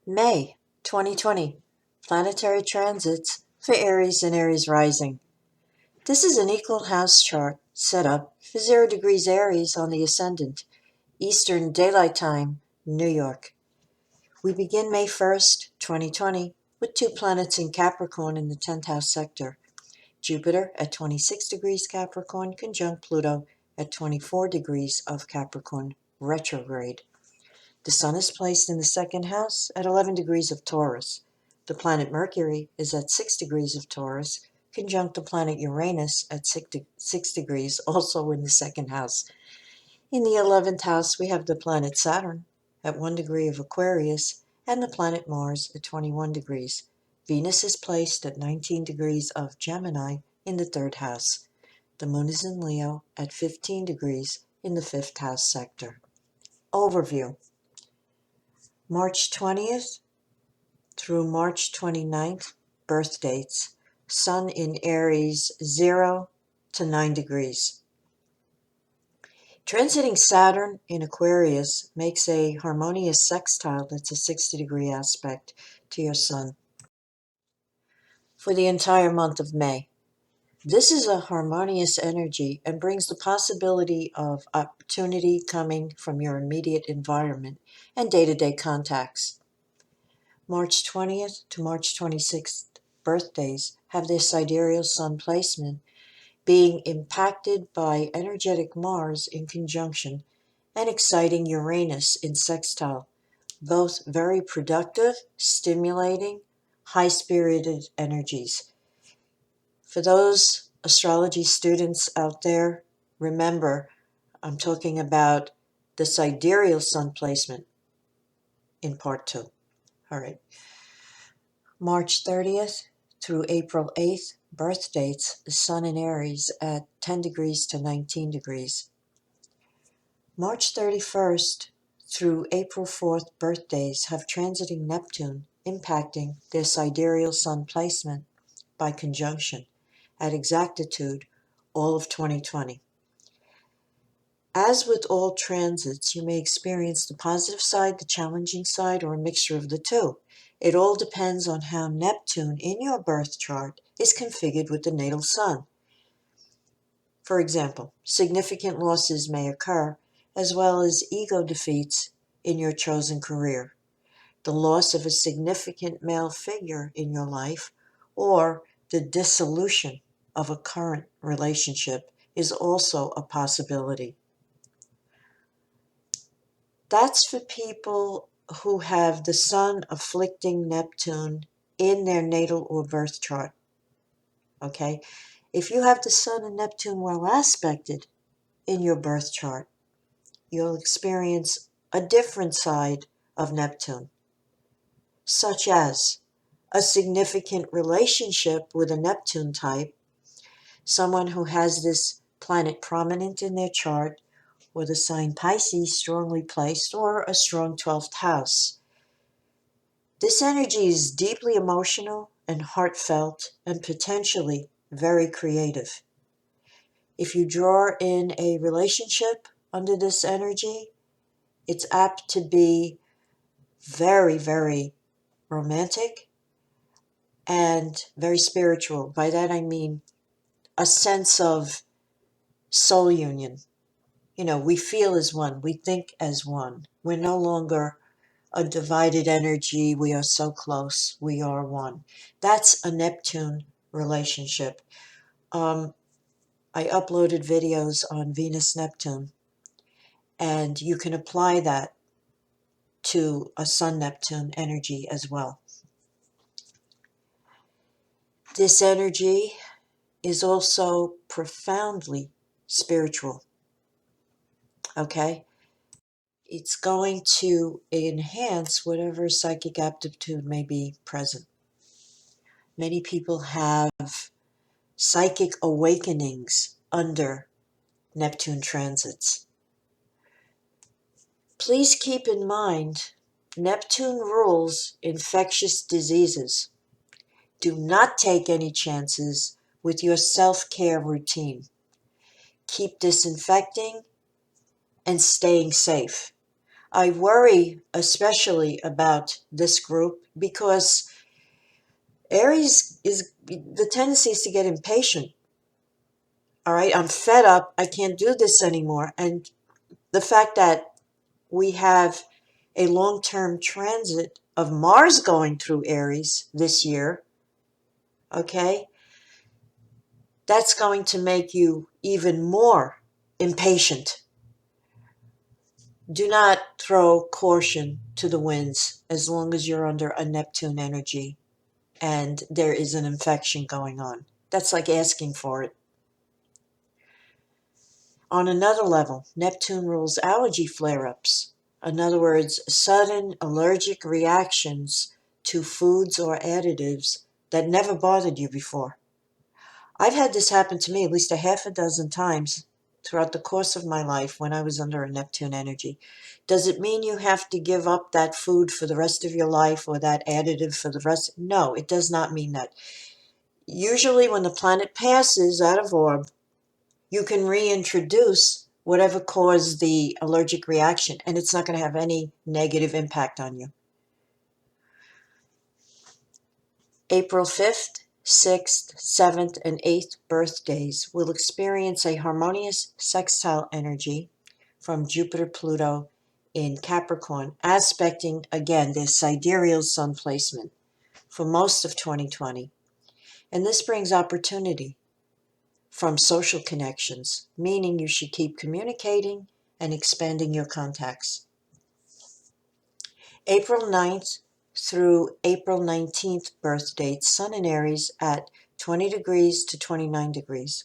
May 2020 Planetary Transits for Aries and Aries Rising. This is an equal house chart set up for 0 degrees Aries on the ascendant, Eastern Daylight Time, New York. We begin May 1st, 2020, with 2 planets in Capricorn in the 10th house sector. Jupiter at 26 degrees Capricorn conjunct Pluto at 24 degrees of Capricorn retrograde. The Sun is placed in the 2nd house at 11 degrees of Taurus. The planet Mercury is at 6 degrees of Taurus, conjunct the planet Uranus at 6 degrees, also in the 2nd house. In the 11th house, we have the planet Saturn at 1 degree of Aquarius and the planet Mars at 21 degrees. Venus is placed at 19 degrees of Gemini in the 3rd house. The Moon is in Leo at 15 degrees in the 5th house sector. Overview. March 20th through March 29th, birth dates. Sun in Aries, 0 to 9 degrees. Transiting Saturn in Aquarius makes a harmonious sextile that's a 60-degree aspect to your Sun for the entire month of May. This is a harmonious energy and brings the possibility of opportunity coming from your immediate environment and day-to-day contacts. March 20th to March 26th birthdays have their sidereal Sun placement being impacted by energetic Mars in conjunction and exciting Uranus in sextile, both very productive, stimulating, high-spirited energies. For those astrology students out there, remember, I'm talking about the sidereal Sun placement in part 2. All right. March 30th through April 8th, birth dates, the Sun in Aries at 10 degrees to 19 degrees. March 31st through April 4th birthdays have transiting Neptune impacting their sidereal Sun placement by conjunction at exactitude all of 2020. As with all transits, you may experience the positive side, the challenging side, or a mixture of the two. It all depends on how Neptune in your birth chart is configured with the natal Sun. For example, significant losses may occur, as well as ego defeats in your chosen career, the loss of a significant male figure in your life, or the dissolution of a current relationship is also a possibility. That's for people who have the Sun afflicting Neptune in their natal or birth chart. Okay? If you have the Sun and Neptune well aspected in your birth chart, you'll experience a different side of Neptune, such as a significant relationship with a Neptune type, someone who has this planet prominent in their chart, or the sign Pisces strongly placed, or a strong 12th house. This energy is deeply emotional and heartfelt and potentially very creative. If you draw in a relationship under this energy, it's apt to be very, very romantic and very spiritual. By that I mean a sense of soul union. You know, we feel as one, we think as one. We're no longer a divided energy. We are so close. We are one. That's a Neptune relationship. I uploaded videos on Venus-Neptune, and you can apply that to a Sun-Neptune energy as well. This energy is also profoundly spiritual, okay? It's going to enhance whatever psychic aptitude may be present. Many people have psychic awakenings under Neptune transits. Please keep in mind, Neptune rules infectious diseases. Do not take any chances with your self-care routine. Keep disinfecting and staying safe. I worry especially about this group because Aries is the tendency is to get impatient. All right, I'm fed up. I can't do this anymore. And the fact that we have a long-term transit of Mars going through Aries this year, okay, that's going to make you even more impatient. Do not throw caution to the winds as long as you're under a Neptune energy and there is an infection going on. That's like asking for it. On another level, Neptune rules allergy flare-ups. In other words, sudden allergic reactions to foods or additives that never bothered you before. I've had this happen to me at least a half a dozen times throughout the course of my life when I was under a Neptune energy. Does it mean you have to give up that food for the rest of your life or that additive for the rest? No, it does not mean that. Usually when the planet passes out of orb, you can reintroduce whatever caused the allergic reaction, and it's not going to have any negative impact on you. April 5th, 6th, 7th, and 8th birthdays will experience a harmonious sextile energy from Jupiter-Pluto in Capricorn, aspecting, again, their sidereal sun placement for most of 2020. And this brings opportunity from social connections, meaning you should keep communicating and expanding your contacts. April 9th through April 19th birth dates, Sun in Aries at 20 degrees to 29 degrees.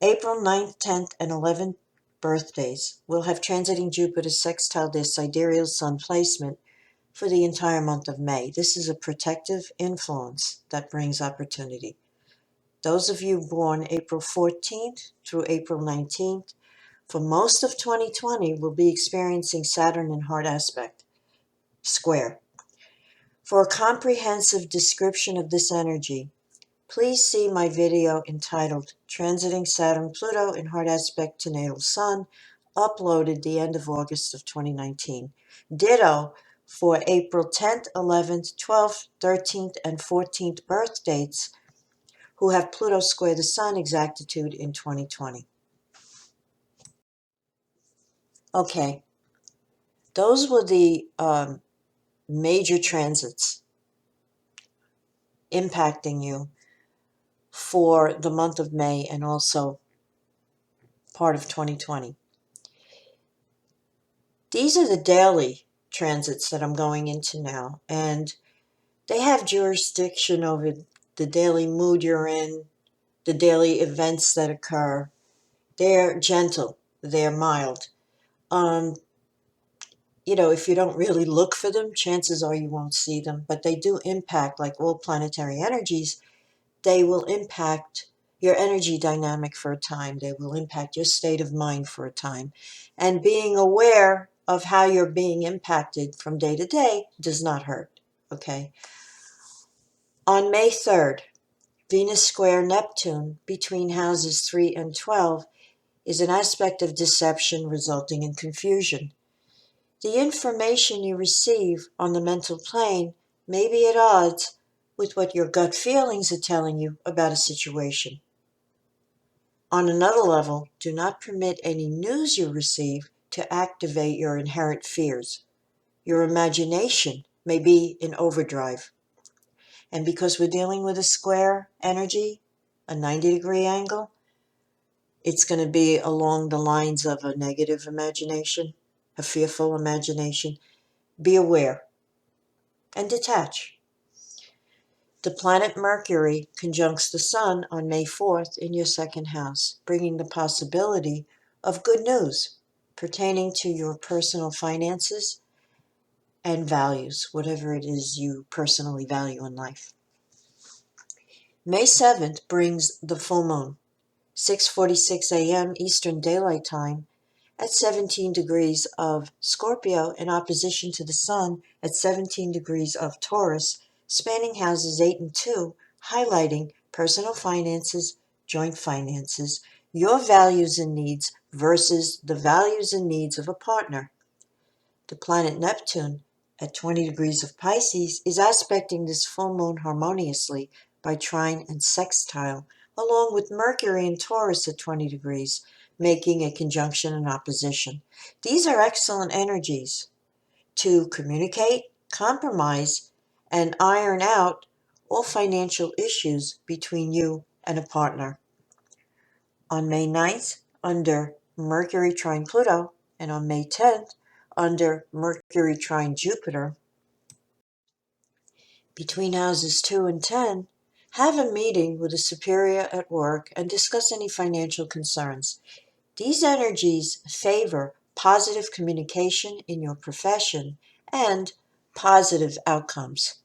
April 9th, 10th, and 11th birthdays will have transiting Jupiter sextile their sidereal sun placement for the entire month of May. This is a protective influence that brings opportunity. Those of you born April 14th through April 19th, for most of 2020, will be experiencing Saturn in hard aspect, square. For a comprehensive description of this energy, please see my video entitled Transiting Saturn-Pluto in Hard Aspect to Natal Sun, uploaded the end of August of 2019. Ditto for April 10th, 11th, 12th, 13th, and 14th birth dates who have Pluto square the Sun exactitude in 2020. Okay, those were the major transits impacting you for the month of May and also part of 2020. These are the daily transits that I'm going into now, and they have jurisdiction over the daily mood you're in, the daily events that occur. They're gentle, they're mild. If you don't really look for them, chances are you won't see them, but they do impact, like all planetary energies, they will impact your energy dynamic for a time. They will impact your state of mind for a time. And being aware of how you're being impacted from day to day does not hurt, okay? On May 3rd, Venus square Neptune between houses 3 and 12 is an aspect of deception resulting in confusion. The information you receive on the mental plane may be at odds with what your gut feelings are telling you about a situation. On another level, do not permit any news you receive to activate your inherent fears. Your imagination may be in overdrive. And because we're dealing with a square energy, a 90-degree angle, it's going to be along the lines of a negative imagination, a fearful imagination. Be aware and detach. The planet Mercury conjuncts the Sun on May 4th in your second house, bringing the possibility of good news pertaining to your personal finances and values, whatever it is you personally value in life. May 7th brings the full moon, 6:46 a.m. Eastern Daylight Time, at 17 degrees of Scorpio in opposition to the Sun at 17 degrees of Taurus, spanning houses 8 and 2, highlighting personal finances, joint finances, your values and needs versus the values and needs of a partner. The planet Neptune at 20 degrees of Pisces is aspecting this full moon harmoniously by trine and sextile, along with Mercury in Taurus at 20 degrees, making a conjunction and opposition. These are excellent energies to communicate, compromise, and iron out all financial issues between you and a partner. On May 9th, under Mercury trine Pluto, and on May 10th, under Mercury trine Jupiter, between houses 2 and 10, have a meeting with a superior at work and discuss any financial concerns. These energies favor positive communication in your profession and positive outcomes.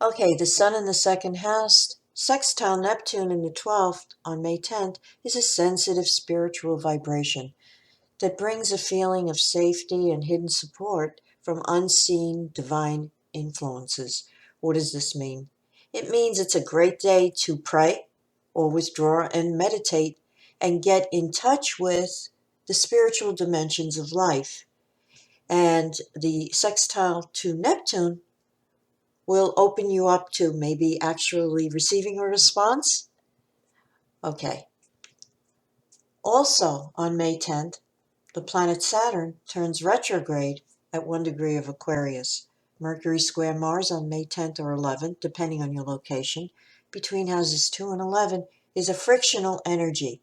Okay, the Sun in the second house, sextile Neptune in the 12th on May 10th, is a sensitive spiritual vibration that brings a feeling of safety and hidden support from unseen divine influences. What does this mean? It means it's a great day to pray or withdraw and meditate and get in touch with the spiritual dimensions of life. And the sextile to Neptune will open you up to maybe actually receiving a response. Okay. Also on May 10th, the planet Saturn turns retrograde at 1 degree of Aquarius. Mercury square Mars on May 10th or 11th, depending on your location, between houses 2 and 11, is a frictional energy.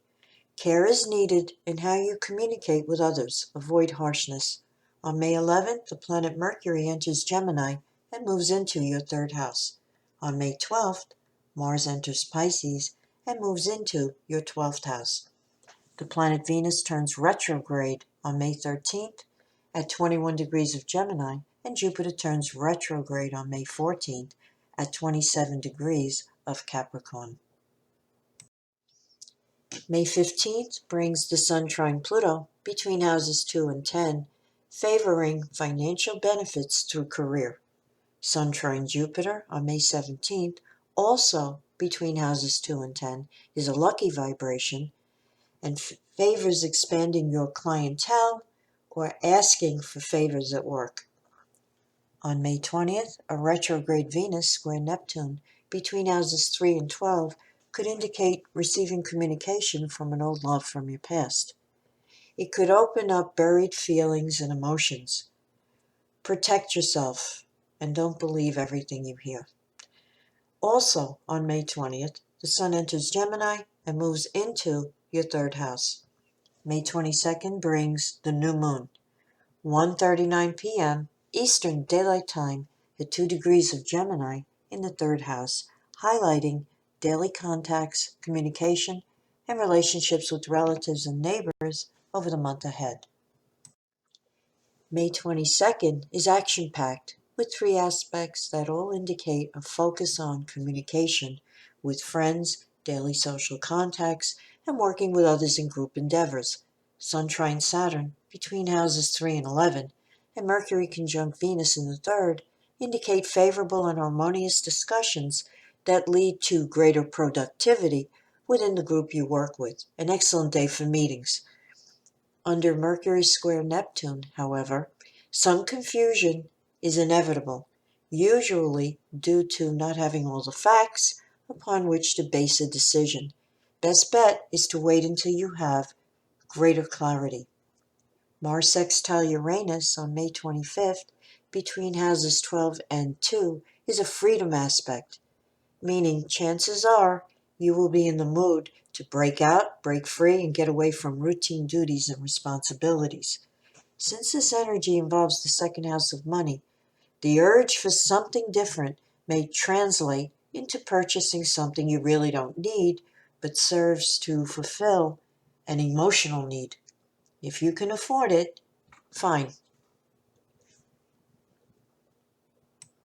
Care is needed in how you communicate with others. Avoid harshness. On May 11th, the planet Mercury enters Gemini and moves into your third house. On May 12th, Mars enters Pisces and moves into your 12th house. The planet Venus turns retrograde on May 13th at 21 degrees of Gemini, and Jupiter turns retrograde on May 14th at 27 degrees of Capricorn. May 15th brings the Sun trine Pluto between houses 2 and 10, favoring financial benefits through career. Sun trine Jupiter on May 17th, also between houses 2 and 10, is a lucky vibration and favors expanding your clientele or asking for favors at work. On May 20th, a retrograde Venus square Neptune between houses 3 and 12 could indicate receiving communication from an old love from your past. It could open up buried feelings and emotions. Protect yourself and don't believe everything you hear. Also, on May 20th, the Sun enters Gemini and moves into your third house. May 22nd brings the new moon, 1:39 p.m. Eastern Daylight Time at 2 degrees of Gemini in the third house, highlighting daily contacts, communication, and relationships with relatives and neighbors over the month ahead. May 22nd is action-packed with 3 aspects that all indicate a focus on communication with friends, daily social contacts, and working with others in group endeavors. Sun trine Saturn between houses 3 and 11 and Mercury conjunct Venus in the third indicate favorable and harmonious discussions that lead to greater productivity within the group you work with. An excellent day for meetings. Under Mercury square Neptune, however, some confusion is inevitable, usually due to not having all the facts upon which to base a decision. Best bet is to wait until you have greater clarity. Mars sextile Uranus on May 25th between houses 12 and 2 is a freedom aspect, meaning chances are you will be in the mood to break out, break free, and get away from routine duties and responsibilities. Since this energy involves the second house of money, the urge for something different may translate into purchasing something you really don't need, but serves to fulfill an emotional need. If you can afford it, fine.